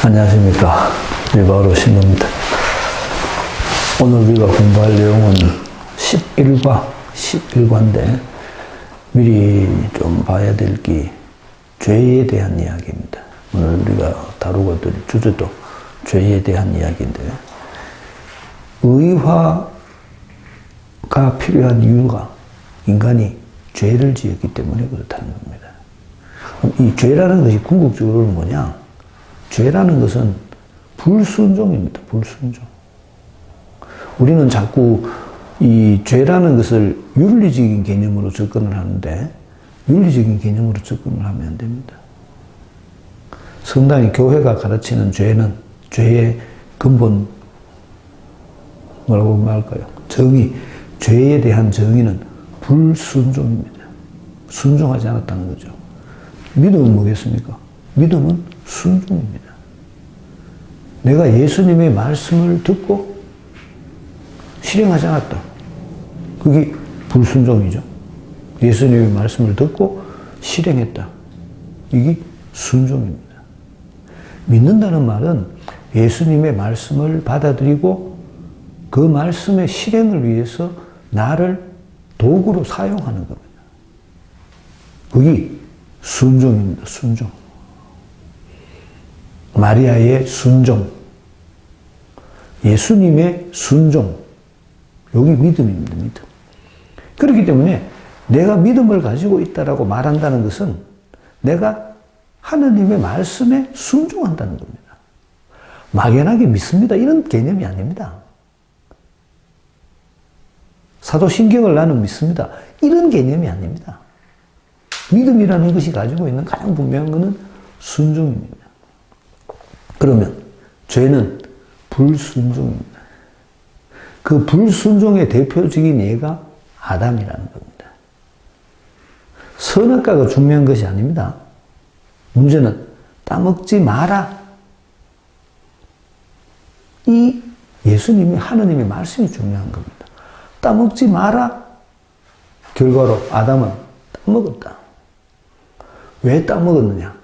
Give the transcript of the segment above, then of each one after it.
안녕하십니까. 위바로 신부입니다. 오늘 우리가 공부할 내용은 11과인데 미리 좀 봐야 될 게 죄에 대한 이야기입니다. 오늘 우리가 다루고 될 주제도 죄에 대한 이야기인데, 의화가 필요한 이유가 인간이 죄를 지었기 때문에 그렇다는 겁니다. 이 죄라는 것이 궁극적으로는 뭐냐? 죄라는 것은 불순종입니다. 불순종. 우리는 자꾸 이 죄라는 것을 윤리적인 개념으로 접근을 하는데, 윤리적인 개념으로 접근을 하면 안 됩니다. 성당이, 교회가 가르치는 죄는, 죄의 근본, 뭐라고 말할까요? 정의, 죄에 대한 정의는 불순종입니다. 순종하지 않았다는 거죠. 믿음은 뭐겠습니까? 믿음은 순종입니다. 내가 예수님의 말씀을 듣고 실행하지 않았다. 그게 불순종이죠. 예수님의 말씀을 듣고 실행했다. 이게 순종입니다. 믿는다는 말은 예수님의 말씀을 받아들이고 그 말씀의 실행을 위해서 나를 도구로 사용하는 겁니다. 그게 순종입니다. 순종. 마리아의 순종, 예수님의 순종, 여기 믿음입니다. 믿음. 그렇기 때문에 내가 믿음을 가지고 있다라고 말한다는 것은 내가 하느님의 말씀에 순종한다는 겁니다. 막연하게 믿습니다, 이런 개념이 아닙니다. 사도신경을 나는 믿습니다, 이런 개념이 아닙니다. 믿음이라는 것이 가지고 있는 가장 분명한 것은 순종입니다. 그러면 죄는 불순종입니다. 그 불순종의 대표적인 예가 아담이라는 겁니다. 선악과가 중요한 것이 아닙니다. 문제는 따먹지 마라. 이 예수님이, 하느님의 말씀이 중요한 겁니다. 따먹지 마라. 결과로 아담은 따먹었다. 왜 따먹었느냐?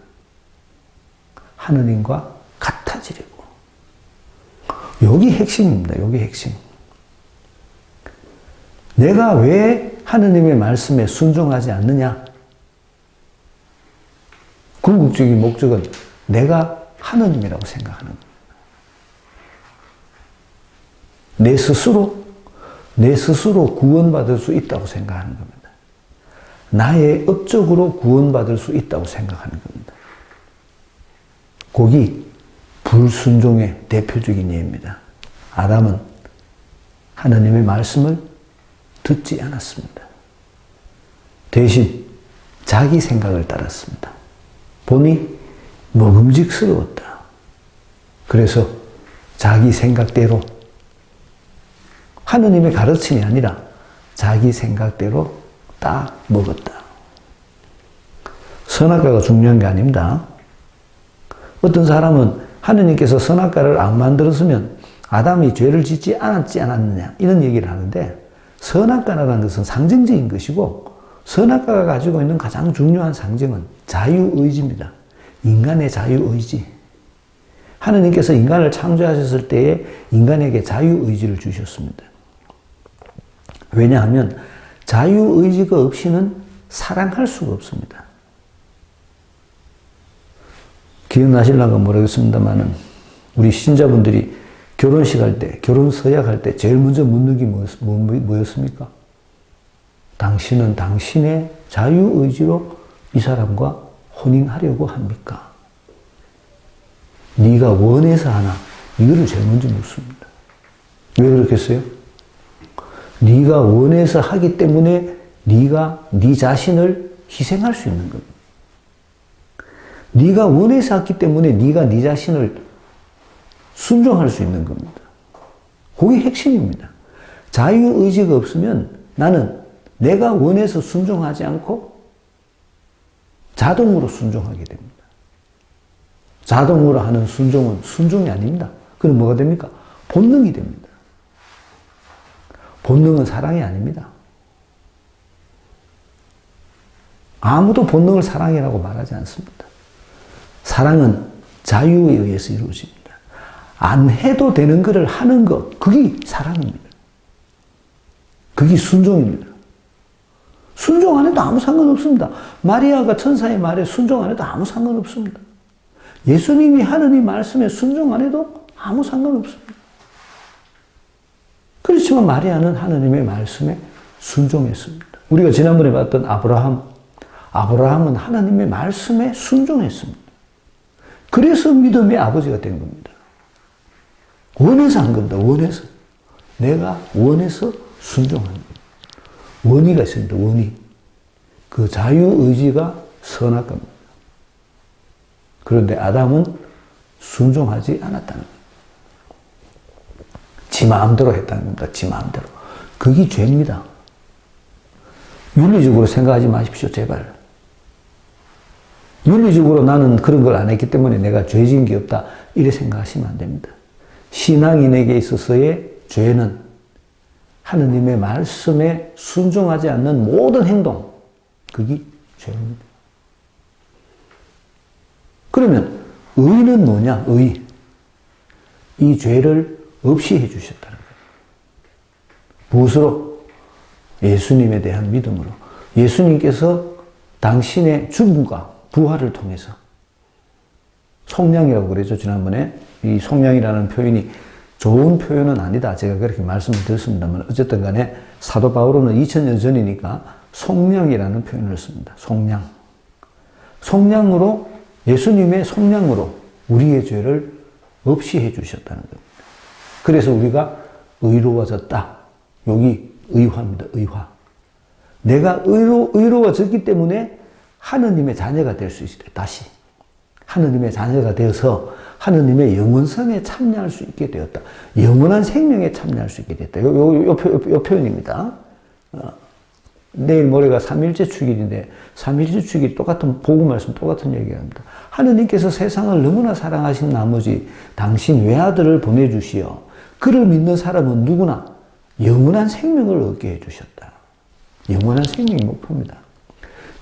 하느님과 같아지려고. 여기 핵심입니다. 여기 핵심. 내가 왜 하느님의 말씀에 순종하지 않느냐? 궁극적인 목적은 내가 하느님이라고 생각하는 겁니다. 내 스스로 구원받을 수 있다고 생각하는 겁니다. 나의 업적으로 구원받을 수 있다고 생각하는 겁니다. 거기 불순종의 대표적인 예입니다. 아담은 하나님의 말씀을 듣지 않았습니다. 대신 자기 생각을 따랐습니다. 보니 먹음직스러웠다. 그래서 자기 생각대로, 하느님의 가르침이 아니라 자기 생각대로 딱 먹었다. 선악과가 중요한 게 아닙니다. 어떤 사람은 하느님께서 선악과를 안 만들었으면 아담이 죄를 짓지 않았느냐, 이런 얘기를 하는데, 선악과라는 것은 상징적인 것이고, 선악과가 가지고 있는 가장 중요한 상징은 자유의지입니다. 인간의 자유의지. 하느님께서 인간을 창조하셨을 때에 인간에게 자유의지를 주셨습니다. 왜냐하면 자유의지가 없이는 사랑할 수가 없습니다. 기억나실란가 모르겠습니다만은, 우리 신자분들이 결혼식 할 때, 결혼 서약 할 때 제일 먼저 묻는 게 뭐였습니까? 당신은 당신의 자유의지로 이 사람과 혼인하려고 합니까? 네가 원해서 하나? 이거를 제일 먼저 묻습니다. 왜 그렇겠어요? 네가 원해서 하기 때문에 네가 네 자신을 희생할 수 있는 겁니다. 네가 원해서 했기 때문에 네가 네 자신을 순종할 수 있는 겁니다. 그게 핵심입니다. 자유의지가 없으면 나는 내가 원해서 순종하지 않고 자동으로 순종하게 됩니다. 자동으로 하는 순종은 순종이 아닙니다. 그럼 뭐가 됩니까? 본능이 됩니다. 본능은 사랑이 아닙니다. 아무도 본능을 사랑이라고 말하지 않습니다. 사랑은 자유에 의해서 이루어집니다. 안 해도 되는 것을 하는 것, 그게 사랑입니다. 그게 순종입니다. 순종 안 해도 아무 상관없습니다. 마리아가 천사의 말에 순종 안 해도 아무 상관없습니다. 예수님이 하느님 말씀에 순종 안 해도 아무 상관없습니다. 그렇지만 마리아는 하느님의 말씀에 순종했습니다. 우리가 지난번에 봤던 아브라함은 하나님의 말씀에 순종했습니다. 그래서 믿음의 아버지가 된 겁니다. 원해서 한 겁니다. 원해서. 내가 원해서 순종한 겁니다. 원의가 있습니다. 원의. 그 자유의지가 선악과입니다. 그런데 아담은 순종하지 않았다는 겁니다. 지 마음대로 했다는 겁니다. 지 마음대로. 그게 죄입니다. 윤리적으로 생각하지 마십시오. 제발. 윤리적으로 나는 그런 걸 안 했기 때문에 내가 죄 지은 게 없다. 이렇게 생각하시면 안 됩니다. 신앙인에게 있어서의 죄는 하느님의 말씀에 순종하지 않는 모든 행동, 그게 죄입니다. 그러면 의는 뭐냐? 의. 이 죄를 없이 해주셨다는 거예요. 무엇으로? 예수님에 대한 믿음으로. 예수님께서 당신의 죽음과 부활을 통해서 속량이라고 그랬죠. 지난번에 이 속량이라는 표현이 좋은 표현은 아니다. 제가 그렇게 말씀을 드렸습니다만 어쨌든 간에 사도 바울은 2000년 전이니까 속량이라는 표현을 씁니다. 속량. 속량으로 예수님의 속량으로 우리의 죄를 없이 해주셨다는 겁니다. 그래서 우리가 의로워졌다. 여기 의화입니다. 의화. 내가 의로워졌기 때문에 하느님의 자녀가 될 수 있다. 다시. 하느님의 자녀가 되어서 하느님의 영원성에 참여할 수 있게 되었다. 영원한 생명에 참여할 수 있게 됐다. 요 표현입니다. 내일 모레가 3일째 축일인데 3일째 축일 똑같은 복음 말씀 똑같은 얘기합니다. 하느님께서 세상을 너무나 사랑하신 나머지 당신 외아들을 보내주시어 그를 믿는 사람은 누구나 영원한 생명을 얻게 해주셨다. 영원한 생명이 목표입니다.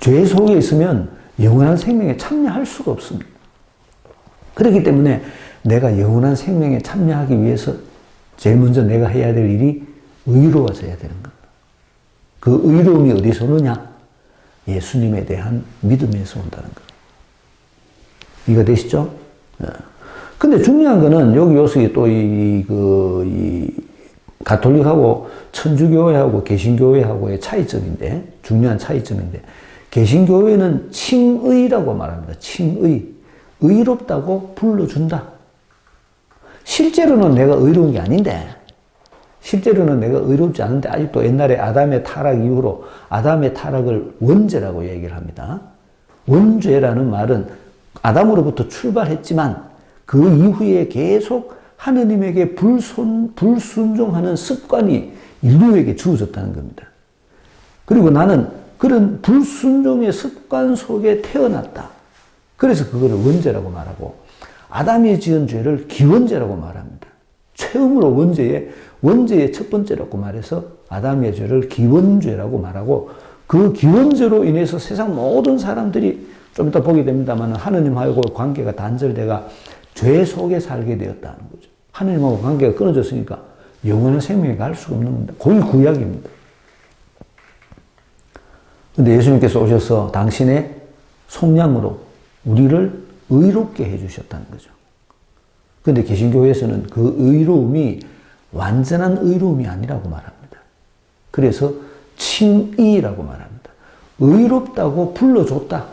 죄 속에 있으면 영원한 생명에 참여할 수가 없습니다. 그렇기 때문에 내가 영원한 생명에 참여하기 위해서 제일 먼저 내가 해야 될 일이 의로워져야 되는 겁니다. 그 의로움이 어디서 오느냐? 예수님에 대한 믿음에서 온다는 거예요. 이해가 되시죠? 근데 중요한 거는 여기 요새 또 가톨릭하고 천주교회하고 개신교회하고의 차이점인데, 중요한 차이점인데, 개신교회는 칭의라고 말합니다. 칭의. 의롭다고 불러준다. 실제로는 내가 의로운 게 아닌데, 실제로는 내가 의롭지 않은데, 아직도 옛날에 아담의 타락 이후로 아담의 타락을 원죄라고 얘기를 합니다. 원죄라는 말은 아담으로부터 출발했지만, 그 이후에 계속 하느님에게 불순종하는 습관이 인류에게 주어졌다는 겁니다. 그리고 나는 그런 불순종의 습관 속에 태어났다. 그래서 그거를 원죄라고 말하고, 아담이 지은 죄를 기원죄라고 말합니다. 처음으로 원죄의 첫 번째라고 말해서 아담의 죄를 기원죄라고 말하고, 그 기원죄로 인해서 세상 모든 사람들이 좀 이따 보게 됩니다만 하느님하고 관계가 단절돼가 죄 속에 살게 되었다는 거죠. 하느님하고 관계가 끊어졌으니까 영원한 생명에 갈 수가 없는 겁니다. 거의 구약입니다. 근데 예수님께서 오셔서 당신의 속량으로 우리를 의롭게 해주셨다는 거죠. 근데 개신교에서는 그 의로움이 완전한 의로움이 아니라고 말합니다. 그래서 칭의라고 말합니다. 의롭다고 불러줬다.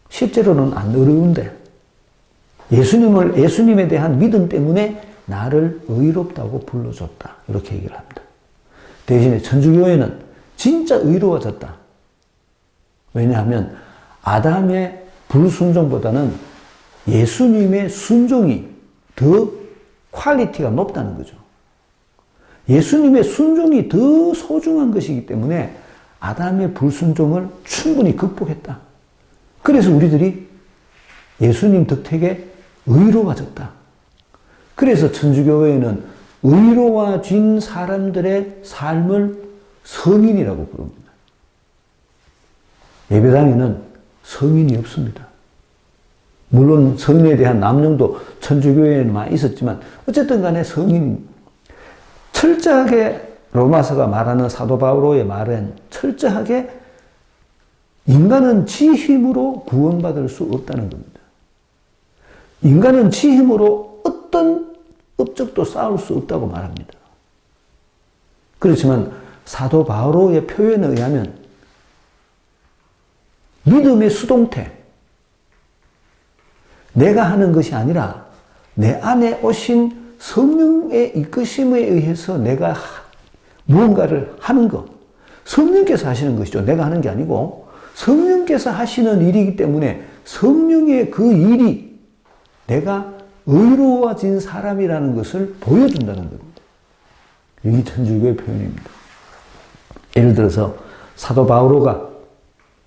실제로는 안 어려운데 예수님에 대한 믿음 때문에 나를 의롭다고 불러줬다. 이렇게 얘기를 합니다. 대신에 천주교회는 진짜 의로워졌다. 왜냐하면 아담의 불순종보다는 예수님의 순종이 더 퀄리티가 높다는 거죠. 예수님의 순종이 더 소중한 것이기 때문에 아담의 불순종을 충분히 극복했다. 그래서 우리들이 예수님 덕택에 의로워졌다. 그래서 천주교회는 의로워진 사람들의 삶을 성인이라고 부릅니다. 예배당에는 성인이 없습니다. 물론 성인에 대한 남용도 천주교회에는 많이 있었지만 어쨌든 간에 성인, 철저하게 로마서가 말하는 사도 바오로의 말은 철저하게 인간은 지 힘으로 구원받을 수 없다는 겁니다. 인간은 지 힘으로 어떤 업적도 쌓을 수 없다고 말합니다. 그렇지만 사도 바오로의 표현에 의하면 믿음의 수동태, 내가 하는 것이 아니라 내 안에 오신 성령의 이끄심에 의해서 내가 무언가를 하는 것, 성령께서 하시는 것이죠. 내가 하는 게 아니고 성령께서 하시는 일이기 때문에 성령의 그 일이 내가 의로워진 사람이라는 것을 보여준다는 겁니다. 이게 천주교의 표현입니다. 예를 들어서 사도 바오로가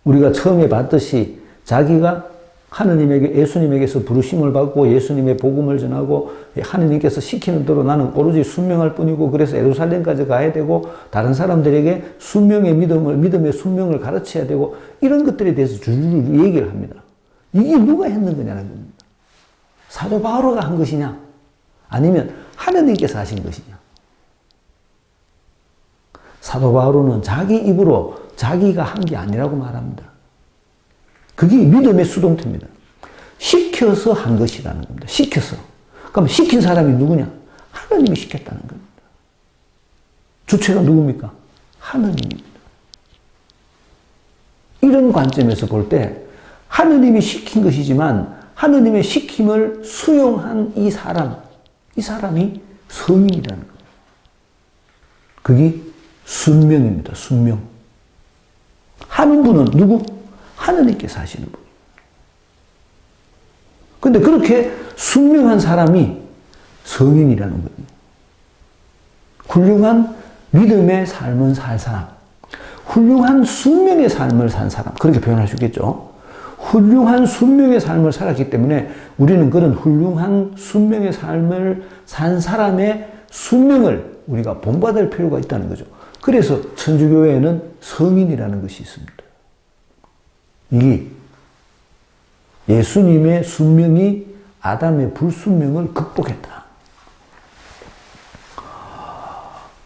우리가 처음에 봤듯이 자기가 하느님에게, 예수님에게서 부르심을 받고 예수님의 복음을 전하고 하느님께서 시키는 대로 나는 오로지 순명할 뿐이고 그래서 예루살렘까지 가야 되고 다른 사람들에게 믿음의 순명을 가르쳐야 되고 이런 것들에 대해서 줄줄이 얘기를 합니다. 이게 누가 했는 거냐는 겁니다. 사도 바오로가 한 것이냐 아니면 하느님께서 하신 것이냐. 사도 바오로는 자기 입으로 자기가 한 게 아니라고 말합니다. 그게 믿음의 수동태입니다. 시켜서 한 것이라는 겁니다. 시켜서. 그럼 시킨 사람이 누구냐? 하나님이 시켰다는 겁니다. 주체가 누굽니까? 하나님입니다. 이런 관점에서 볼 때 하나님이 시킨 것이지만 하나님의 시킴을 수용한 이 사람이 성인이라는 겁니다. 그게 순명입니다. 순명. 하는 분은 누구? 하느님께서 하시는 분이에요. 근데 그렇게 순명한 사람이 성인이라는 거예요. 훌륭한 믿음의 삶을 살 사람, 훌륭한 순명의 삶을 산 사람, 그렇게 표현할 수 있겠죠. 훌륭한 순명의 삶을 살았기 때문에 우리는 그런 훌륭한 순명의 삶을 산 사람의 순명을 우리가 본받을 필요가 있다는 거죠. 그래서 천주교회에는 성인이라는 것이 있습니다. 이게 예수님의 순명이 아담의 불순명을 극복했다.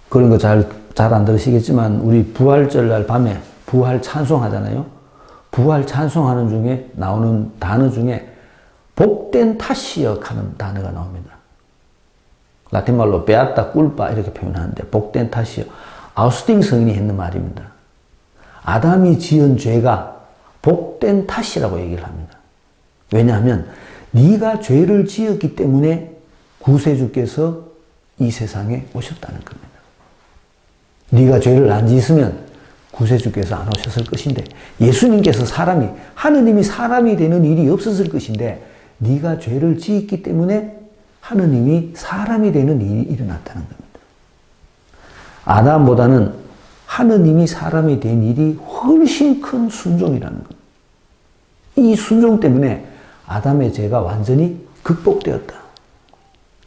그런 거 잘 안 들으시겠지만 우리 부활절날 밤에 부활 찬송하잖아요. 부활 찬송하는 중에 나오는 단어 중에 복된 탓이여 하는 단어가 나옵니다. 라틴말로 베아타 꿀파 이렇게 표현하는데 복된 탓이여. 아우스팅 성인이 했는 말입니다. 아담이 지은 죄가 복된 탓이라고 얘기를 합니다. 왜냐하면 네가 죄를 지었기 때문에 구세주께서 이 세상에 오셨다는 겁니다. 네가 죄를 안 지었으면 구세주께서 안 오셨을 것인데 예수님께서 하느님이 사람이 되는 일이 없었을 것인데 네가 죄를 지었기 때문에 하느님이 사람이 되는 일이 일어났다는 겁니다. 아담보다는 하느님이 사람이 된 일이 훨씬 큰 순종이라는 겁니다. 이 순종 때문에 아담의 죄가 완전히 극복되었다.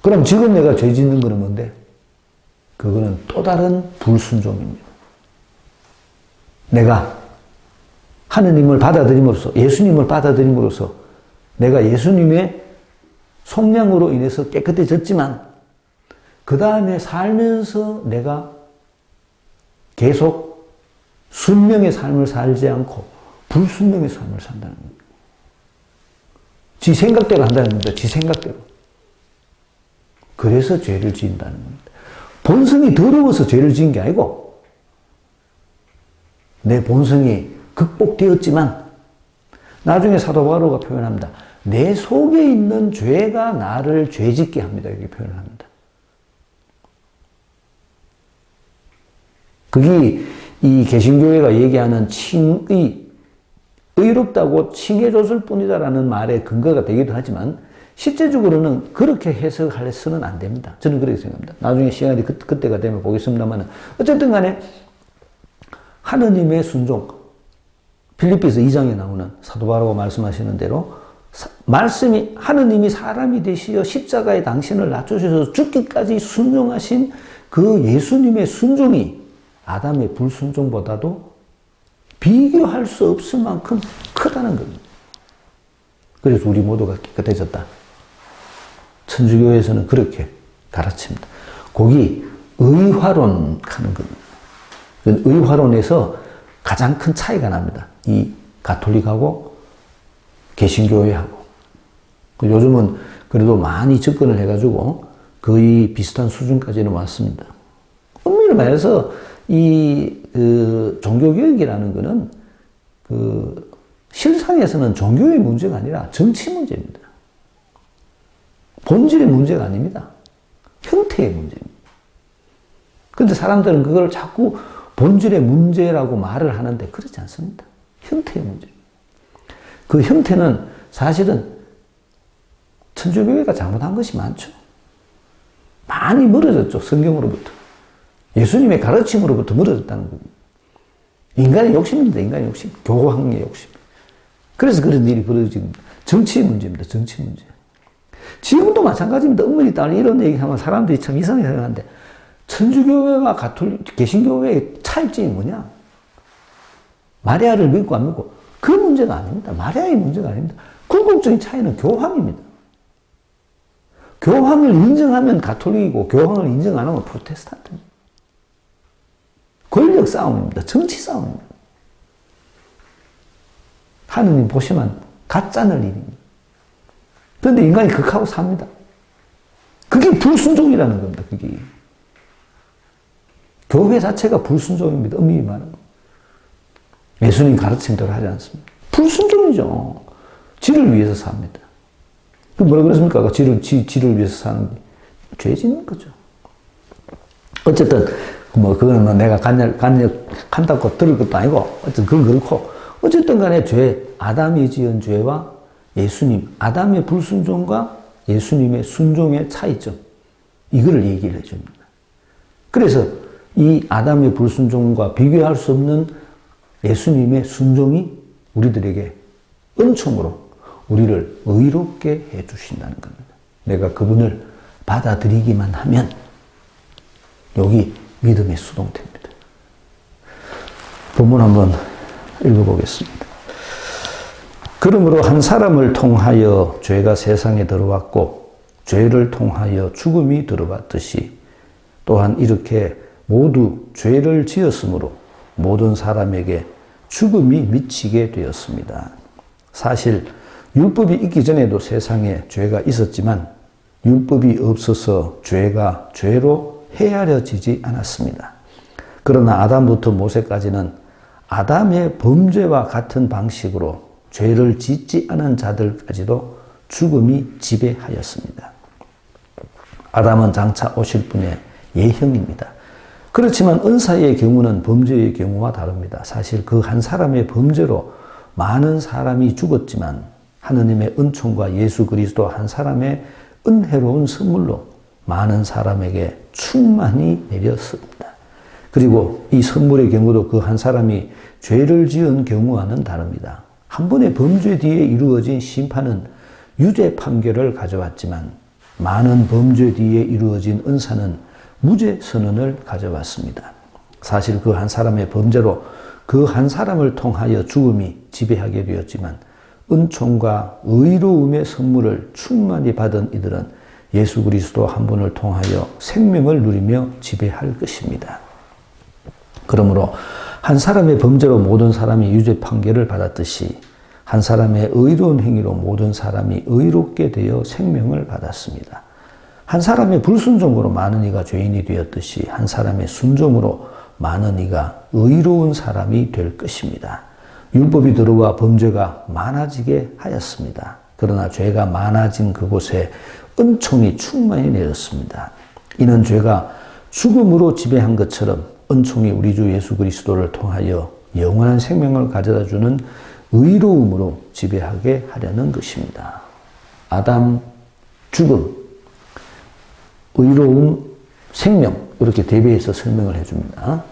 그럼 지금 내가 죄 짓는 거는 뭔데? 그거는 또 다른 불순종입니다. 내가 하느님을 받아들임으로써, 예수님을 받아들임으로써 내가 예수님의 속량으로 인해서 깨끗해졌지만 그 다음에 살면서 내가 계속 순명의 삶을 살지 않고 불순명의 삶을 산다는 겁니다. 지 생각대로 한다는 겁니다. 지 생각대로. 그래서 죄를 지은다는 겁니다. 본성이 더러워서 죄를 지은 게 아니고 내 본성이 극복되었지만 나중에 사도 바오로가 표현합니다. 내 속에 있는 죄가 나를 죄짓게 합니다. 이렇게 표현을 합니다. 그게 이 개신교회가 얘기하는 의롭다고 칭해줬을 뿐이다라는 말의 근거가 되기도 하지만 실제적으로는 그렇게 해석해서는 안 됩니다. 저는 그렇게 생각합니다. 나중에 시간이 그때가 되면 보겠습니다만 어쨌든 간에 하느님의 순종, 필리피서 2장에 나오는 사도 바오로가 말씀하시는 대로 말씀이 하느님이 사람이 되시어 십자가에 당신을 낮추셔서 죽기까지 순종하신 그 예수님의 순종이 아담의 불순종보다도 비교할 수 없을 만큼 크다는 겁니다. 그래서 우리 모두가 깨끗해졌다. 천주교에서는 그렇게 가르칩니다. 거기 의화론 하는 겁니다. 의화론에서 가장 큰 차이가 납니다. 이 가톨릭하고 개신교회하고. 요즘은 그래도 많이 접근을 해가지고 거의 비슷한 수준까지는 왔습니다. 엄밀히 말해서 종교개혁이라는 거는 실상에서는 종교의 문제가 아니라 정치 문제입니다. 본질의 문제가 아닙니다. 형태의 문제입니다. 그런데 사람들은 그걸 자꾸 본질의 문제라고 말을 하는데 그렇지 않습니다. 형태의 문제입니다. 그 형태는 사실은 천주교회가 잘못한 것이 많죠. 많이 멀어졌죠. 성경으로부터. 예수님의 가르침으로부터 멀어졌다는 겁니다. 인간의 욕심입니다. 인간의 욕심. 교황의 욕심. 그래서 그런 일이 벌어지는 정치의 문제입니다. 정치 문제. 지금도 마찬가지입니다. 엄밀히 따르면 이런 얘기하면 사람들이 참 이상하게 생각하는데 천주교회와 개신교회의 차이점이 뭐냐? 마리아를 믿고 안 믿고 그 문제가 아닙니다. 마리아의 문제가 아닙니다. 궁극적인 차이는 교황입니다. 교황을 인정하면 가톨릭이고 교황을 인정 안 하면 프로테스탄트입니다. 권력 싸움입니다. 정치 싸움입니다. 하느님 보시면 가짜는 일입니다. 그런데 인간이 극하고 삽니다. 그게 불순종이라는 겁니다. 그게. 교회 자체가 불순종입니다. 엄밀히 말하면. 예수님 가르침대로 하지 않습니다. 불순종이죠. 지를 위해서 삽니다. 그 뭐라 그랬습니까? 지를 위해서 사는 게 죄 짓는 거죠. 어쨌든 그거는 내가 간다고 들을 것도 아니고 어쨌든 그건 그렇고 어쨌든 간에 아담이 지은 죄와 예수님, 아담의 불순종과 예수님의 순종의 차이점 이거를 얘기를 해줍니다. 그래서 이 아담의 불순종과 비교할 수 없는 예수님의 순종이 우리들에게 은총으로 우리를 의롭게 해주신다는 겁니다. 내가 그분을 받아들이기만 하면 여기 믿음의 수동태입니다. 본문 한번 읽어보겠습니다. 그러므로 한 사람을 통하여 죄가 세상에 들어왔고 죄를 통하여 죽음이 들어왔듯이 또한 이렇게 모두 죄를 지었으므로 모든 사람에게 죽음이 미치게 되었습니다. 사실 율법이 있기 전에도 세상에 죄가 있었지만 율법이 없어서 죄가 죄로 헤아려지지 않았습니다. 그러나 아담부터 모세까지는 아담의 범죄와 같은 방식으로 죄를 짓지 않은 자들까지도 죽음이 지배하였습니다. 아담은 장차 오실 분의 예형입니다. 그렇지만 은사의 경우는 범죄의 경우와 다릅니다. 사실 그 한 사람의 범죄로 많은 사람이 죽었지만 하느님의 은총과 예수 그리스도 한 사람의 은혜로운 선물로 많은 사람에게 충만히 내렸습니다. 그리고 이 선물의 경우도 그 한 사람이 죄를 지은 경우와는 다릅니다. 한 번의 범죄 뒤에 이루어진 심판은 유죄 판결을 가져왔지만 많은 범죄 뒤에 이루어진 은사는 무죄 선언을 가져왔습니다. 사실 그 한 사람의 범죄로 그 한 사람을 통하여 죽음이 지배하게 되었지만 은총과 의로움의 선물을 충만히 받은 이들은 예수 그리스도 한 분을 통하여 생명을 누리며 지배할 것입니다. 그러므로 한 사람의 범죄로 모든 사람이 유죄 판결을 받았듯이 한 사람의 의로운 행위로 모든 사람이 의롭게 되어 생명을 받았습니다. 한 사람의 불순종으로 많은 이가 죄인이 되었듯이 한 사람의 순종으로 많은 이가 의로운 사람이 될 것입니다. 율법이 들어와 범죄가 많아지게 하였습니다. 그러나 죄가 많아진 그곳에 은총이 충만히 내렸습니다. 이는 죄가 죽음으로 지배한 것처럼 은총이 우리 주 예수 그리스도를 통하여 영원한 생명을 가져다주는 의로움으로 지배하게 하려는 것입니다. 아담, 죽음, 의로움, 생명 이렇게 대비해서 설명을 해줍니다.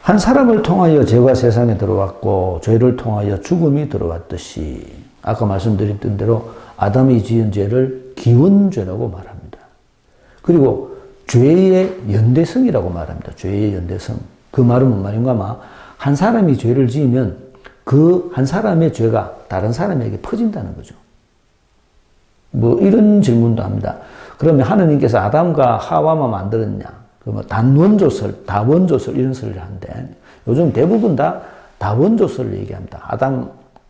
한 사람을 통하여 죄가 세상에 들어왔고 죄를 통하여 죽음이 들어왔듯이 아까 말씀드렸던 대로 아담이 지은 죄를 기원죄라고 말합니다. 그리고 죄의 연대성이라고 말합니다. 죄의 연대성. 그 말은 뭔 말인가? 아마 한 사람이 죄를 지으면 그 한 사람의 죄가 다른 사람에게 퍼진다는 거죠. 뭐 이런 질문도 합니다. 그러면 하느님께서 아담과 하와만 만들었냐? 그러면 단원조설, 다원조설 이런 소리를 하는데 요즘 대부분 다 다원조설을 얘기합니다.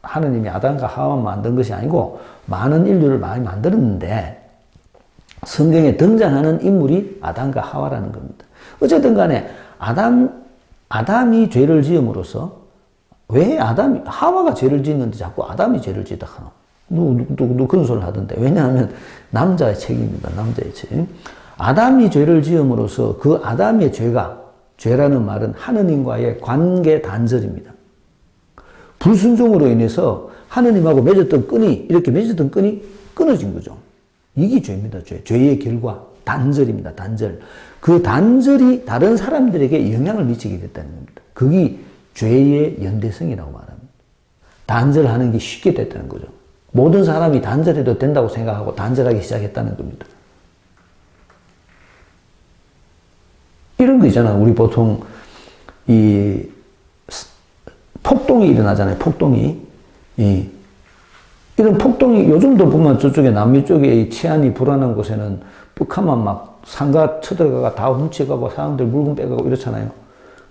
하느님이 아담과 하와만 만든 것이 아니고 많은 인류를 많이 만들었는데 성경에 등장하는 인물이 아담과 하와라는 겁니다. 어쨌든 간에 아담이 죄를 지음으로써 왜 하와가 죄를 짓는데 자꾸 아담이 죄를 짓다 하나? 누구 그런 소리를 하던데. 왜냐하면 남자의 책임입니다. 남자의 책. 아담이 죄를 지음으로써 그 아담의 죄라는 말은 하느님과의 관계 단절입니다. 불순종으로 인해서 하느님하고 이렇게 맺었던 끈이 끊어진 거죠. 이게 죄입니다. 죄의 결과. 단절입니다. 단절. 그 단절이 다른 사람들에게 영향을 미치게 됐다는 겁니다. 그게 죄의 연대성이라고 말합니다. 단절하는 게 쉽게 됐다는 거죠. 모든 사람이 단절해도 된다고 생각하고 단절하기 시작했다는 겁니다. 이런 거 있잖아. 우리 보통 폭동이 일어나잖아요. 폭동이. 이런 폭동이 요즘도 보면 저쪽에 남미 쪽에 치안이 불안한 곳에는 북한만 막 상가 쳐들어가가 다 훔쳐가고 사람들 물건 빼가고 이렇잖아요.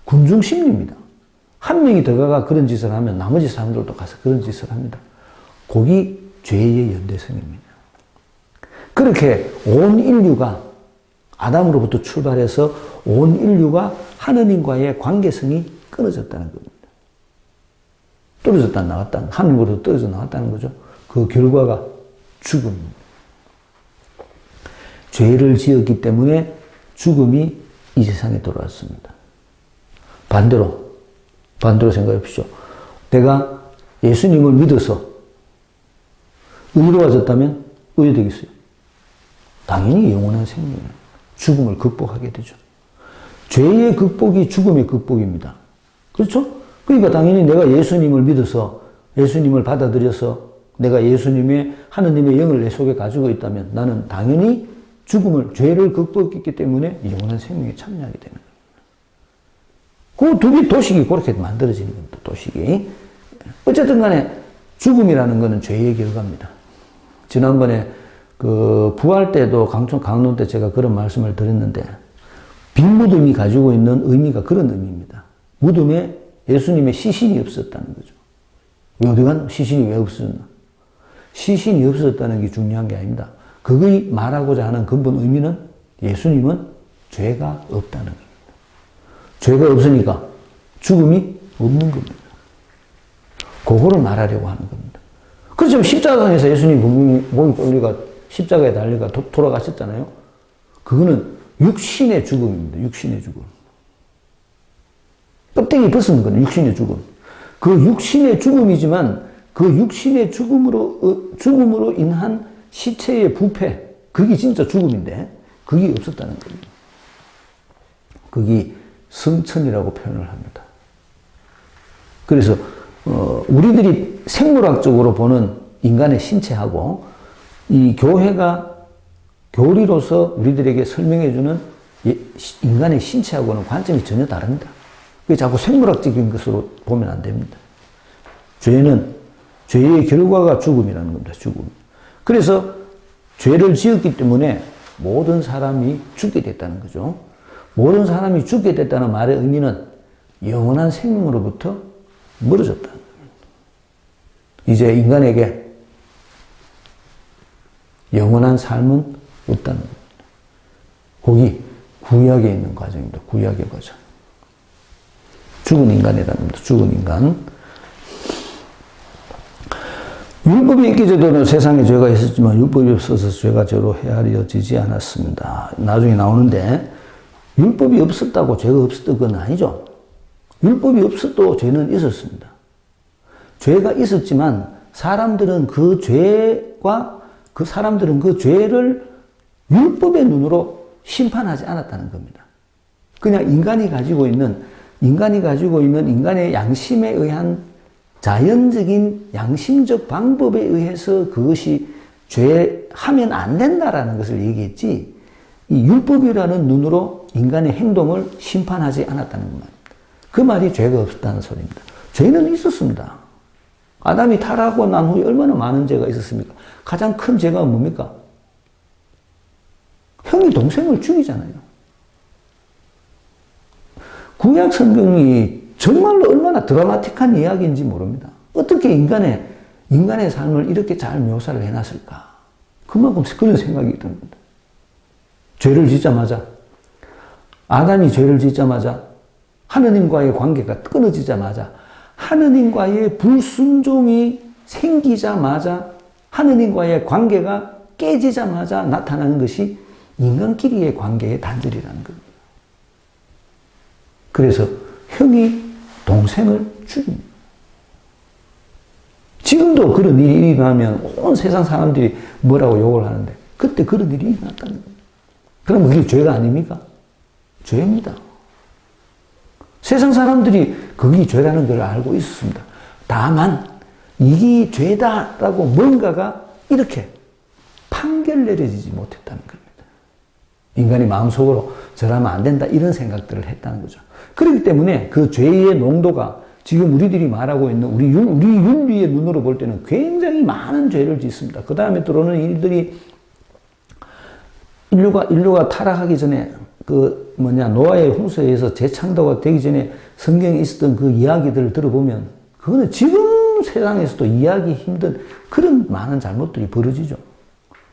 군중 심리입니다. 한 명이 들어가가 그런 짓을 하면 나머지 사람들도 가서 그런 짓을 합니다. 그게 죄의 연대성입니다. 그렇게 온 인류가 아담으로부터 출발해서 온 인류가 하느님과의 관계성이 끊어졌다는 겁니다. 떨어졌다 나갔다, 하늘로부터 떨어져 나갔다는 거죠. 그 결과가 죽음입니다. 죄를 지었기 때문에 죽음이 이 세상에 들어왔습니다. 반대로 생각해 보십시오. 내가 예수님을 믿어서 의로워졌다면 어떻게 되겠어요? 당연히 영원한 생명이에요. 죽음을 극복하게 되죠. 죄의 극복이 죽음의 극복입니다. 그렇죠? 그러니까 당연히 내가 예수님을 믿어서 예수님을 받아들여서 내가 하느님의 영을 내 속에 가지고 있다면 나는 당연히 죄를 극복했기 때문에 영원한 생명에 참여하게 되는 겁니다. 그 두 개 도식이 그렇게 만들어지는 겁니다. 도식이. 어쨌든 간에 죽음이라는 것은 죄의 결과입니다. 지난번에 부활 때도 강론 때 제가 그런 말씀을 드렸는데 빈 무덤이 가지고 있는 의미가 그런 의미입니다. 무덤에 예수님의 시신이 없었다는 거죠. 어디간 시신이 왜 없었나? 시신이 없었다는 게 중요한 게 아닙니다. 그것이 말하고자 하는 근본 의미는 예수님은 죄가 없다는 겁니다. 죄가 없으니까 죽음이 없는 겁니다. 그거를 말하려고 하는 겁니다. 그렇죠. 십자가에서 예수님 몸이 떨리가 십자가에 달리가 돌아가셨잖아요. 그거는 육신의 죽음입니다. 육신의 죽음. 껍데기 벗은 건 육신의 죽음. 그 육신의 죽음이지만 그 육신의 죽음으로 인한 시체의 부패, 그게 진짜 죽음인데 그게 없었다는 겁니다. 그게 성천이라고 표현을 합니다. 그래서 우리들이 생물학적으로 보는 인간의 신체하고 이 교리로서 우리들에게 설명해주는 인간의 신체하고는 관점이 전혀 다릅니다. 그게 자꾸 생물학적인 것으로 보면 안 됩니다. 죄의 결과가 죽음이라는 겁니다. 죽음. 그래서 죄를 지었기 때문에 모든 사람이 죽게 됐다는 거죠. 모든 사람이 죽게 됐다는 말의 의미는 영원한 생명으로부터 멀어졌다는 겁니다. 이제 인간에게 영원한 삶은 없다는 겁니다. 거기 구약에 있는 과정입니다. 구약의 과정. 죽은 인간이라는 겁니다. 죽은 인간. 율법이 있기 전에는 세상에 죄가 있었지만 율법이 없어서 죄가 죄로 헤아려지지 않았습니다. 나중에 나오는데 율법이 없었다고 죄가 없었던 건 아니죠. 율법이 없어도 죄는 있었습니다. 죄가 있었지만 사람들은 그 죄를 율법의 눈으로 심판하지 않았다는 겁니다. 그냥 인간이 가지고 있는 인간의 양심에 의한 자연적인 양심적 방법에 의해서 그것이 죄하면 안 된다라는 것을 얘기했지, 이 율법이라는 눈으로 인간의 행동을 심판하지 않았다는 말입니다. 그 말이 죄가 없었다는 소리입니다. 죄는 있었습니다. 아담이 타락하고 난 후에 얼마나 많은 죄가 있었습니까? 가장 큰 죄가 뭡니까? 형이 동생을 죽이잖아요. 구약 성경이 정말로 얼마나 드라마틱한 이야기인지 모릅니다. 어떻게 인간의 삶을 이렇게 잘 묘사를 해놨을까? 그만큼 그런 생각이 듭니다. 죄를 짓자마자, 아담이 죄를 짓자마자, 하느님과의 관계가 끊어지자마자, 하느님과의 불순종이 생기자마자, 하느님과의 관계가 깨지자마자 나타나는 것이 인간끼리의 관계의 단절이라는 겁니다. 그래서 형이 동생을 죽입니다. 지금도 그런 일이 일어나면 온 세상 사람들이 뭐라고 욕을 하는데 그때 그런 일이 일어났다는 겁니다. 그럼 그게 죄가 아닙니까? 죄입니다. 세상 사람들이 그게 죄라는 걸 알고 있었습니다. 다만 이게 죄다라고 뭔가가 이렇게 판결 내려지지 못했다는 겁니다. 인간이 마음속으로 저러면 안 된다 이런 생각들을 했다는 거죠. 그렇기 때문에 그 죄의 농도가 지금 우리들이 말하고 있는 우리 윤리의 눈으로 볼 때는 굉장히 많은 죄를 짓습니다. 그 다음에 들어오는 일들이 인류가 타락하기 전에 노아의 홍수에서 재창조가 되기 전에 성경에 있었던 그 이야기들을 들어보면 그거는 지금 세상에서도 이해하기 힘든 그런 많은 잘못들이 벌어지죠.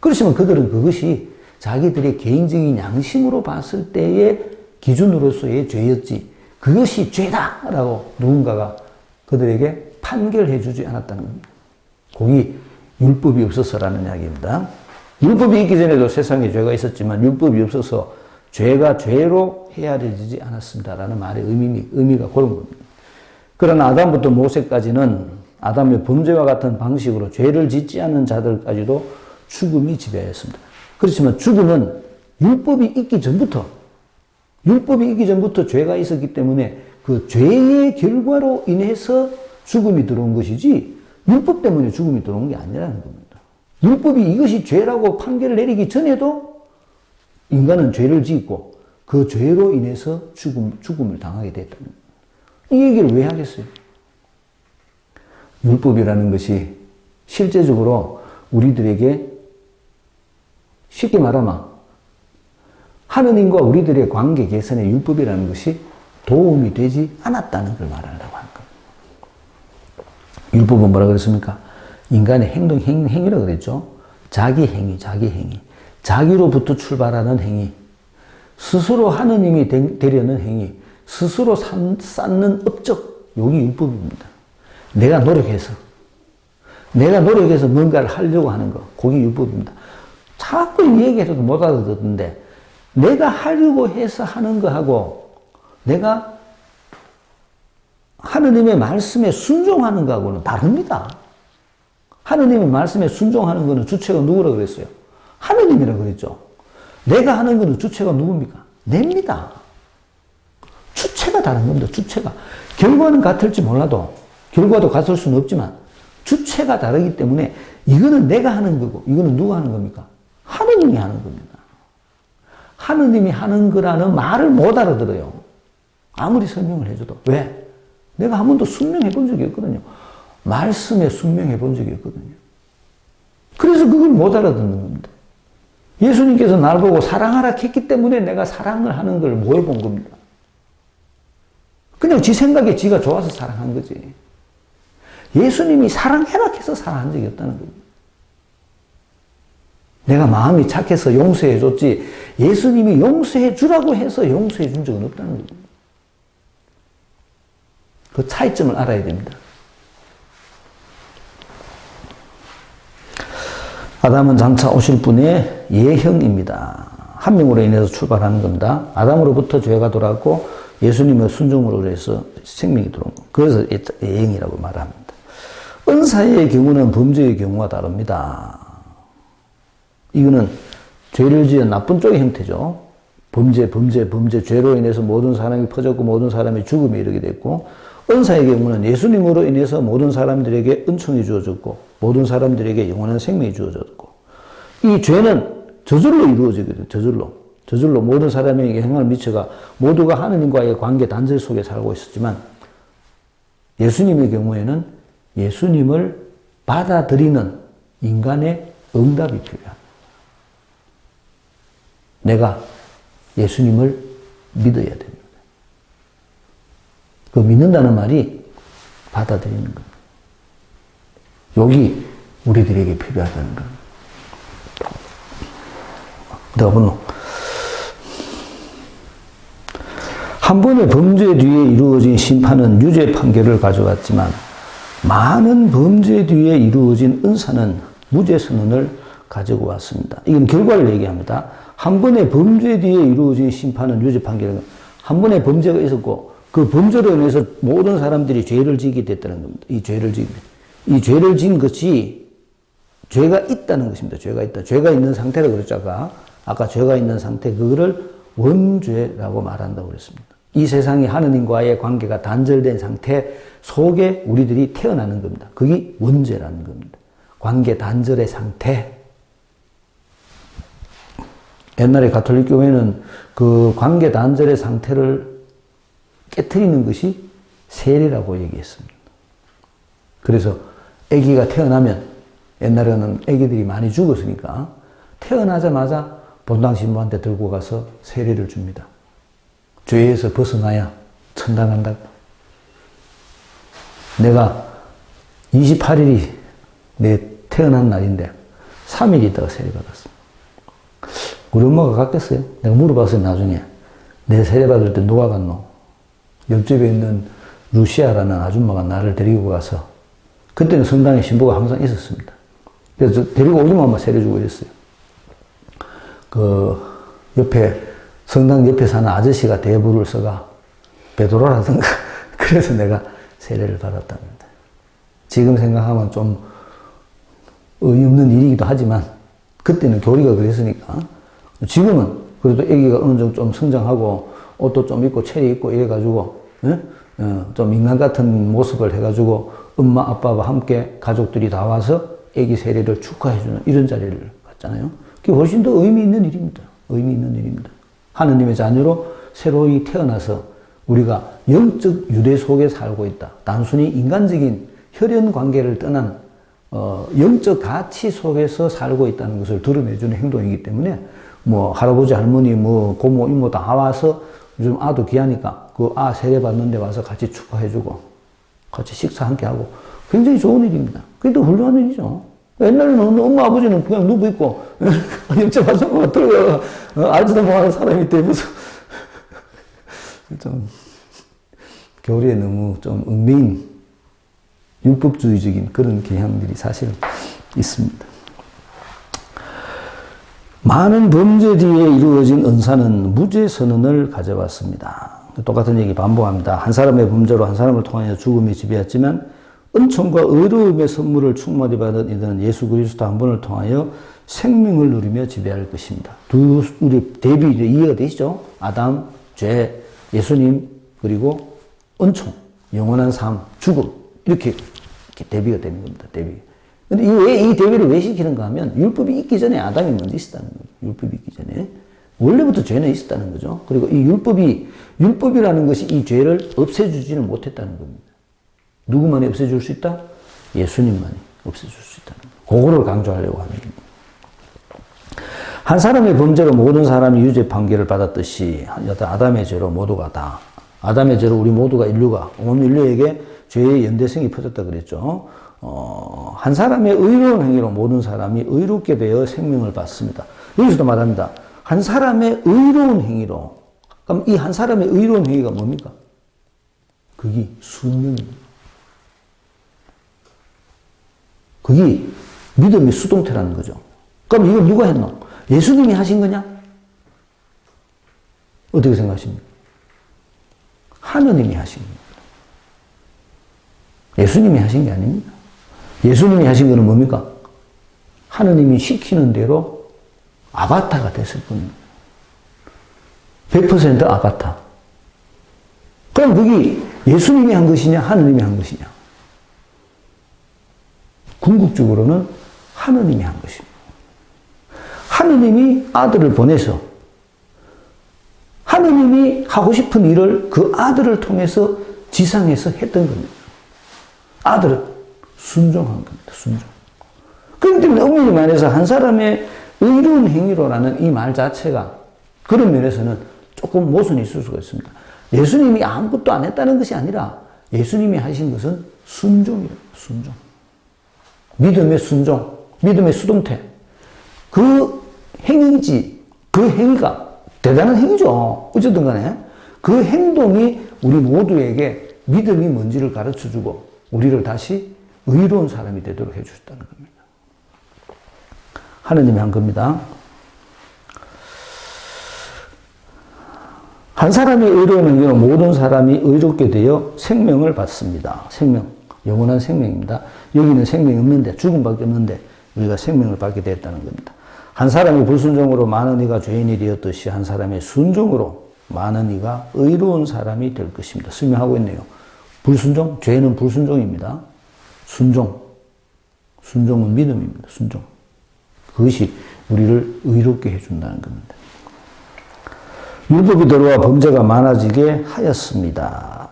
그렇지만 그들은 그것이 자기들의 개인적인 양심으로 봤을 때의 기준으로서의 죄였지 그것이 죄다라고 누군가가 그들에게 판결해 주지 않았다는 겁니다. 거기 율법이 없어서라는 이야기입니다. 율법이 있기 전에도 세상에 죄가 있었지만 율법이 없어서 죄가 죄로 헤아려지지 않았습니다라는 말의 의미가 그런 겁니다. 그러나 아담부터 모세까지는 아담의 범죄와 같은 방식으로 죄를 짓지 않은 자들까지도 죽음이 지배했습니다. 그렇지만 죽음은 율법이 있기 전부터 죄가 있었기 때문에 그 죄의 결과로 인해서 죽음이 들어온 것이지 율법 때문에 죽음이 들어온 게 아니라는 겁니다. 율법이 이것이 죄라고 판결을 내리기 전에도 인간은 죄를 짓고 그 죄로 인해서 죽음을 당하게 됐다는 겁니다. 이 얘기를 왜 하겠어요? 율법이라는 것이 실제적으로 우리들에게 쉽게 말하면 하느님과 우리들의 관계 개선에 율법이라는 것이 도움이 되지 않았다는 걸 말하려고 하는 겁니다. 율법은 뭐라 그랬습니까? 인간의 행위라고 그랬죠. 자기 행위. 자기로부터 출발하는 행위. 스스로 하느님이 되려는 행위. 스스로 쌓는 업적. 여기 율법입니다. 내가 노력해서 뭔가를 하려고 하는 거. 그게 율법입니다. 자꾸 이 얘기해서도 못 알아듣는데 내가 하려고 해서 하는 거하고 내가 하느님의 말씀에 순종하는 거하고는 다릅니다. 하느님의 말씀에 순종하는 거는 주체가 누구라고 그랬어요? 하느님이라고 그랬죠. 내가 하는 거는 주체가 누굽니까? 냅니다. 주체가 다른 겁니다. 주체가. 결과는 같을지 몰라도 결과도 같을 수는 없지만 주체가 다르기 때문에 이거는 내가 하는 거고 이거는 누가 하는 겁니까? 하느님이 하는 겁니다. 하느님이 하는 거라는 말을 못 알아들어요. 아무리 설명을 해줘도. 왜? 내가 한 번도 순명해 본 적이 없거든요. 말씀에 순명해 본 적이 없거든요. 그래서 그걸 못 알아듣는 겁니다. 예수님께서 날 보고 사랑하라 했기 때문에 내가 사랑을 하는 걸 뭐 해본 겁니다. 그냥 지 생각에 지가 좋아서 사랑한 거지. 예수님이 사랑해라 해서 사랑한 적이 없다는 겁니다. 내가 마음이 착해서 용서해 줬지 예수님이 용서해 주라고 해서 용서해 준 적은 없다는 겁니다. 그 차이점을 알아야 됩니다. 아담은 장차 오실 분의 예형입니다. 한 명으로 인해서 출발하는 겁니다. 아담으로부터 죄가 돌아왔고 예수님의 순종으로 해서 생명이 들어온 것. 그래서 예형이라고 말합니다. 은사의 경우는 범죄의 경우가 다릅니다. 이거는 죄를 지은 나쁜 쪽의 형태죠. 범죄, 죄로 인해서 모든 사람이 퍼졌고 모든 사람이 죽음에 이르게 됐고 은사의 경우는 예수님으로 인해서 모든 사람들에게 은총이 주어졌고 모든 사람들에게 영원한 생명이 주어졌고 이 죄는 저절로 이루어지게 돼요. 저절로 모든 사람에게 영향을 미쳐가 모두가 하느님과의 관계 단절 속에 살고 있었지만 예수님의 경우에는 예수님을 받아들이는 인간의 응답이 필요합니다. 내가 예수님을 믿어야 됩니다. 그 믿는다는 말이 받아들이는 겁니다. 여기 우리들에게 필요하다는 겁니다. 내가 본노. 한 번의 범죄 뒤에 이루어진 심판은 유죄 판결을 가져왔지만 많은 범죄 뒤에 이루어진 은사는 무죄 선언을 가지고 왔습니다. 이건 결과를 얘기합니다. 한 번의 범죄 뒤에 이루어진 심판은 유죄 판결을, 한 번의 범죄가 있었고 그 범죄로 인해서 모든 사람들이 죄를 지게 됐다는 겁니다. 이 죄를 진 것이 죄가 있다는 것입니다. 죄가 있다. 죄가 있는 상태라 그랬죠. 아까 죄가 있는 상태, 그거를 원죄라고 말한다고 그랬습니다. 이 세상이 하느님과의 관계가 단절된 상태 속에 우리들이 태어나는 겁니다. 그게 원죄라는 겁니다. 관계 단절의 상태. 옛날에 가톨릭 교회는 그 관계 단절의 상태를 깨트리는 것이 세례라고 얘기했습니다. 그래서 아기가 태어나면, 옛날에는 아기들이 많이 죽었으니까 태어나자마자 본당 신부한테 들고 가서 세례를 줍니다. 죄에서 벗어나야 천당 간다고. 내가 28일이 내 태어난 날인데 3일 있다가 세례받았습니다. 우리 엄마가 갔겠어요? 내가 물어봤어요, 나중에. 내 세례받을 때 누가 갔노? 옆집에 있는 루시아라는 아줌마가 나를 데리고 가서, 그때는 성당에 신부가 항상 있었습니다. 그래서 데리고 오기만 세례주고 이랬어요. 그 옆에 성당 옆에 사는 아저씨가 대부를 써가 베드로라든가 그래서 내가 세례를 받았답니다. 지금 생각하면 좀 의미 없는 일이기도 하지만 그때는 교리가 그랬으니까. 지금은 그래도 아기가 어느 정도 좀 성장하고 옷도 좀 입고 체리 입고 이래가지고 좀 인간 같은 모습을 해가지고 엄마 아빠와 함께 가족들이 다 와서 아기 세례를 축하해주는 이런 자리를 갖잖아요. 그게 훨씬 더 의미 있는 일입니다. 의미 있는 일입니다. 하느님의 자녀로 새로이 태어나서 우리가 영적 유대 속에 살고 있다. 단순히 인간적인 혈연 관계를 떠난 영적 가치 속에서 살고 있다는 것을 드러내주는 행동이기 때문에 뭐 할아버지 할머니 뭐 고모 이모 다 와서 요즘 아도 귀하니까 그 아 세례 받는데 와서 같이 축하해주고 같이 식사 함께 하고 굉장히 좋은 일입니다. 그게 더 훌륭한 일이죠. 옛날에는 엄마 아버지는 그냥 누워 있고 영적 화성만 들어가 알지도 못하는 사람이 되면서 좀 교리에 너무 좀 얽매인 율법주의적인 그런 경향들이 사실 있습니다. 많은 범죄 뒤에 이루어진 은사는 무죄 선언을 가져왔습니다. 똑같은 얘기 반복합니다. 한 사람의 범죄로 한 사람을 통하여 죽음이 지배했지만 은총과 의로움의 선물을 충만히 받은 이들은 예수 그리스도 한 분을 통하여 생명을 누리며 지배할 것입니다. 우리 대비 이해가 되시죠? 아담, 죄, 예수님, 그리고 은총, 영원한 삶, 죽음. 이렇게 대비가 되는 겁니다. 대비. 근데 이 대비를 왜 시키는가 하면 율법이 있기 전에 아담이 먼저 있었다는 거예요. 율법이 있기 전에. 원래부터 죄는 있었다는 거죠. 그리고 이 율법이라는 것이 이 죄를 없애주지는 못했다는 겁니다. 누구만이 없애줄 수 있다? 예수님만이 없애줄 수 있다는 거예요. 그거를 강조하려고 하는 겁니다. 한 사람의 범죄로 모든 사람이 유죄 판결을 받았듯이 아담의 죄로 모두가 다, 아담의 죄로 우리 모두가 온 인류에게 죄의 연대성이 퍼졌다 그랬죠. 한 사람의 의로운 행위로 모든 사람이 의롭게 되어 생명을 받습니다. 여기서도 말합니다. 한 사람의 의로운 행위로. 그럼 이 한 사람의 의로운 행위가 뭡니까? 그게 순명입니다. 그게 믿음의 수동태라는 거죠. 그럼 이걸 누가 했노? 예수님이 하신 거냐? 어떻게 생각하십니까? 하느님이 하신 겁니다. 예수님이 하신 게 아닙니다. 예수님이 하신 거는 뭡니까? 하느님이 시키는 대로 아바타가 됐을 뿐입니다. 100% 아바타. 그럼 그게 예수님이 한 것이냐, 하느님이 한 것이냐? 궁극적으로는 하느님이 한 것입니다. 하느님이 아들을 보내서 하느님이 하고 싶은 일을 그 아들을 통해서 지상에서 했던 겁니다. 아들은 순종한 겁니다. 순종. 그렇기 때문에 엄밀히 말해서 한 사람의 의로운 행위로라는 이 말 자체가 그런 면에서는 조금 모순이 있을 수가 있습니다. 예수님이 아무것도 안 했다는 것이 아니라 예수님이 하신 것은 순종이에요. 순종. 믿음의 순종, 믿음의 수동태. 그 행위지, 그 행위가 대단한 행위죠. 어쨌든 간에 그 행동이 우리 모두에게 믿음이 뭔지를 가르쳐주고 우리를 다시 의로운 사람이 되도록 해주셨다는 겁니다. 하느님이 한 겁니다. 한 사람이 의로운 행위로 모든 사람이 의롭게 되어 생명을 받습니다. 생명, 영원한 생명입니다. 여기는 생명이 없는데, 죽음밖에 없는데 우리가 생명을 받게 되었다는 겁니다. 한 사람이 불순종으로 많은 이가 죄인이 되었듯이 한 사람의 순종으로 많은 이가 의로운 사람이 될 것입니다. 설명하고 있네요. 불순종, 죄는 불순종입니다. 순종, 순종은 믿음입니다. 순종. 그것이 우리를 의롭게 해준다는 겁니다. 율법이 들어와 범죄가 많아지게 하였습니다.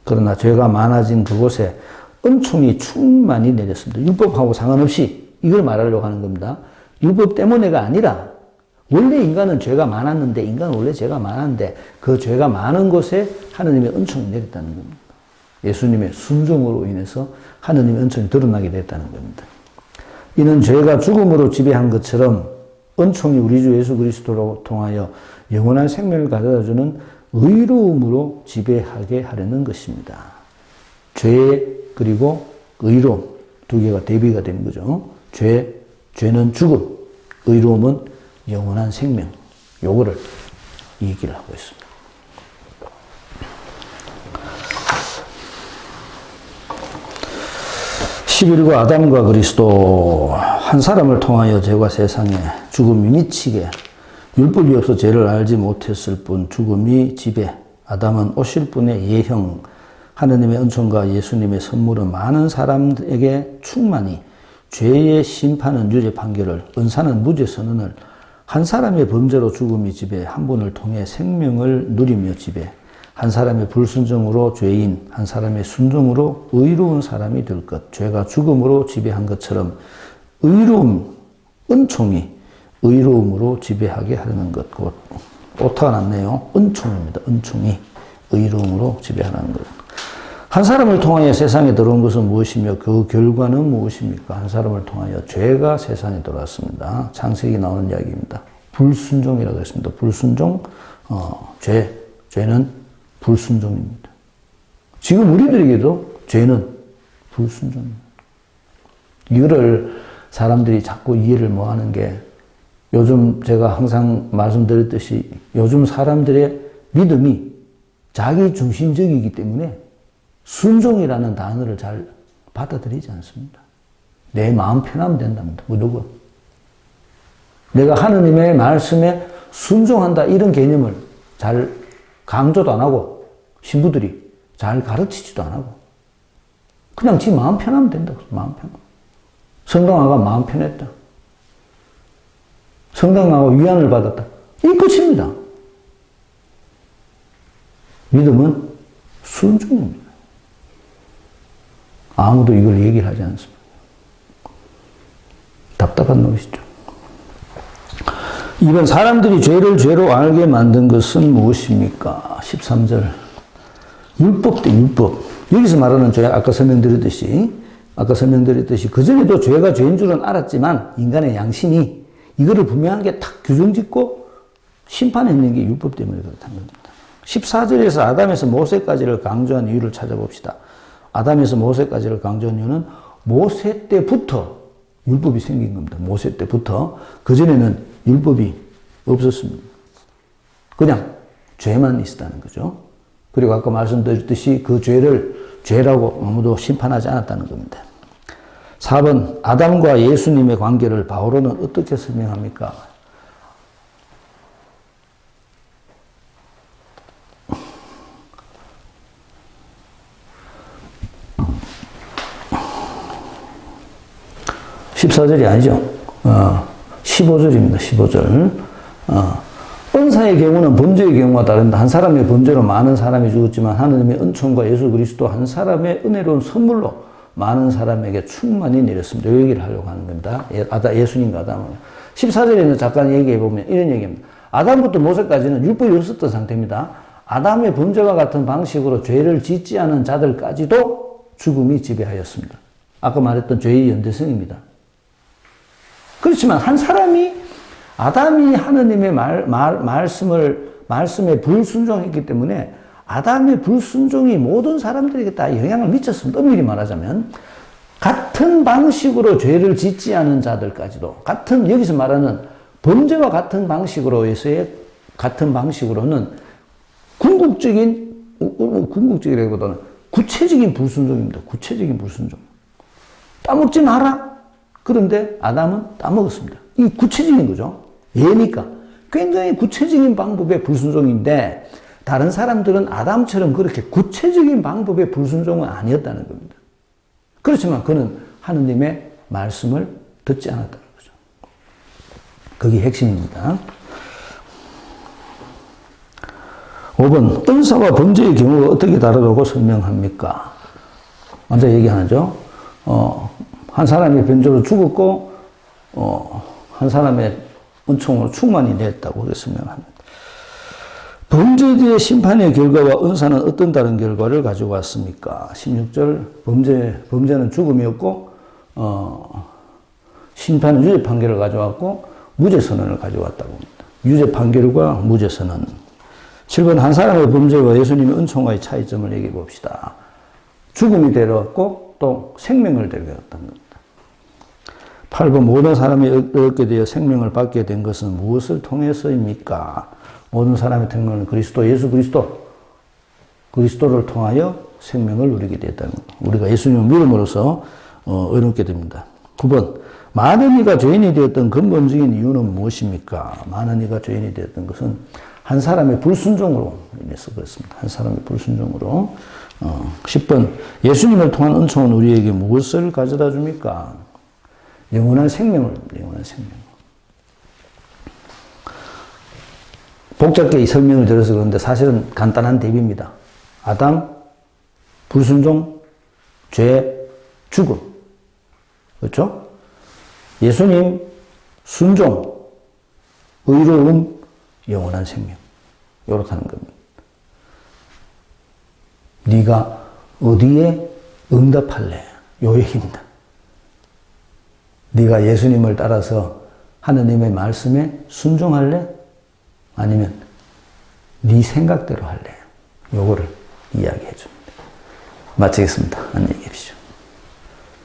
그러나 죄가 많아진 그곳에 은총이 충만히 내렸습니다. 율법하고 상관없이 이걸 말하려고 하는 겁니다. 율법 때문에가 아니라 원래 인간은 죄가 많았는데 인간은 원래 죄가 많았는데 그 죄가 많은 곳에 하느님의 은총이 내렸다는 겁니다. 예수님의 순종으로 인해서 하느님의 은총이 드러나게 됐다는 겁니다. 이는 죄가 죽음으로 지배한 것처럼 은총이 우리 주 예수 그리스도로 통하여 영원한 생명을 가져다주는 의로움으로 지배하게 하려는 것입니다. 죄 그리고 의로움 두 개가 대비가 되는 거죠. 죄는 죽음, 의로움은 영원한 생명. 요거를 얘기를 하고 있습니다. (11구) 아담과 그리스도. 한 사람을 통하여 죄가 세상에 죽음이 미치게 율법이 없어 죄를 알지 못했을 뿐 죽음이 지배. 아담은 오실 분의 예형. 하느님의 은총과 예수님의 선물은 많은 사람에게 충만히 죄의 심판은 유죄 판결을, 은사는 무죄 선언을, 한 사람의 범죄로 죽음이 지배, 한 분을 통해 생명을 누리며 지배, 한 사람의 불순종으로 죄인, 한 사람의 순종으로 의로운 사람이 될 것, 죄가 죽음으로 지배한 것처럼 의로움, 은총이 의로움으로 지배하게 하려는 것. 곧 오타가 났네요. 은총입니다. 은총이 의로움으로 지배하는 것. 한 사람을 통하여 세상에 들어온 것은 무엇이며 그 결과는 무엇입니까? 한 사람을 통하여 죄가 세상에 들어왔습니다. 창세기 나오는 이야기입니다. 불순종이라고 했습니다. 불순종, 죄는 불순종입니다. 지금 우리들에게도 죄는 불순종입니다. 이거를 사람들이 자꾸 이해를 못 하는 게 요즘 제가 항상 말씀드렸듯이 요즘 사람들의 믿음이 자기 중심적이기 때문에 순종이라는 단어를 잘 받아들이지 않습니다. 내 마음 편하면 된답니다. 무조건. 내가 하느님의 말씀에 순종한다 이런 개념을 잘 강조도 안 하고 신부들이 잘 가르치지도 안 하고 그냥 지 마음 편하면 된다고. 마음 편. 성당아가 마음 편했다. 성당아가 위안을 받았다. 이 끝입니다. 믿음은 순종입니다. 아무도 이걸 얘기를 하지 않습니다. 답답한 놈이시죠. 이번 사람들이 죄를 죄로 알게 만든 것은 무엇입니까? 13절. 율법 대 율법. 여기서 말하는 죄, 아까 설명드렸듯이 그전에도 죄가 죄인 줄은 알았지만 인간의 양심이 이거를 분명하게 탁 규정 짓고 심판했는 게 율법 때문에 그렇다는 겁니다. 14절에서 아담에서 모세까지를 강조한 이유를 찾아봅시다. 아담에서 모세까지를 강조한 이유는 모세 때부터 율법이 생긴 겁니다. 모세 때부터. 그전에는 율법이 없었습니다. 그냥 죄만 있었다는 거죠. 그리고 아까 말씀드렸듯이 그 죄를 죄라고 아무도 심판하지 않았다는 겁니다. 4번 아담과 예수님의 관계를 바오로는 어떻게 설명합니까? (14절이) 아니죠. 15절입니다. 15절. 은사의 경우는 범죄의 경우와 다른다. 한 사람의 범죄로 많은 사람이 죽었지만 하느님의 은총과 예수 그리스도 한 사람의 은혜로운 선물로 많은 사람에게 충만히 내렸습니다. 이 얘기를 하려고 하는 겁니다. 예수님과 아담은. 14절에는 잠깐 얘기해 보면 이런 얘기입니다. 아담부터 모세까지는 율법이 없었던 상태입니다. 아담의 범죄와 같은 방식으로 죄를 짓지 않은 자들까지도 죽음이 지배하였습니다. 아까 말했던 죄의 연대성입니다. 그렇지만 한 사람이 아담이 하느님의 말씀에 불순종했기 때문에 아담의 불순종이 모든 사람들에게 다 영향을 미쳤습니다. 엄밀히 말하자면 같은 방식으로 죄를 짓지 않은 자들까지도 여기서 말하는 범죄와 같은 방식으로에서의 같은 방식으로는 궁극적이라기보다는 구체적인 불순종입니다. 구체적인 불순종. 따먹지 마라. 그런데 아담은 따먹었습니다. 이 구체적인 거죠. 예니까. 굉장히 구체적인 방법의 불순종인데 다른 사람들은 아담처럼 그렇게 구체적인 방법의 불순종은 아니었다는 겁니다. 그렇지만 그는 하느님의 말씀을 듣지 않았다는 거죠. 그게 핵심입니다. 5번, 은사와 범죄의 경우가 어떻게 다르다고 설명합니까? 먼저 얘기하죠. 한 사람이 변조로 죽었고, 한 사람의 은총으로 충만히 냈다고 그렇게 설명합니다. 범죄 뒤의 심판의 결과와 은사는 어떤 다른 결과를 가지고 왔습니까? 16절, 범죄는 죽음이었고, 심판은 유죄 판결을 가져왔고, 무죄 선언을 가져왔다고 합니다. 유죄 판결과 무죄 선언. 7번, 한 사람의 범죄와 예수님의 은총과의 차이점을 얘기해 봅시다. 죽음이 데려왔고, 또 생명을 데려왔다는 겁니다. 8번, 모든 사람이 얻게 되어 생명을 받게 된 것은 무엇을 통해서입니까? 모든 사람의 생명은 예수 그리스도를 통하여 생명을 누리게 되었다는 것. 우리가 예수님을 믿음으로써 얻게 됩니다. 9번, 많은 이가 죄인이 되었던 근본적인 이유는 무엇입니까? 많은 이가 죄인이 되었던 것은 한 사람의 불순종으로 인해서 그렇습니다. 한 사람의 불순종으로. 10번, 예수님을 통한 은총은 우리에게 무엇을 가져다 줍니까? 영원한 생명. 복잡하게 이 설명을 드려서 그런데 사실은 간단한 대비입니다. 아담, 불순종, 죄, 죽음. 그렇죠? 예수님, 순종, 의로움, 영원한 생명. 이렇다는 겁니다. 네가 어디에 응답할래? 요 얘기입니다. 네가 예수님을 따라서 하느님의 말씀에 순종할래? 아니면 네 생각대로 할래? 요거를 이야기해 줍니다. 마치겠습니다. 안녕히 계십시오.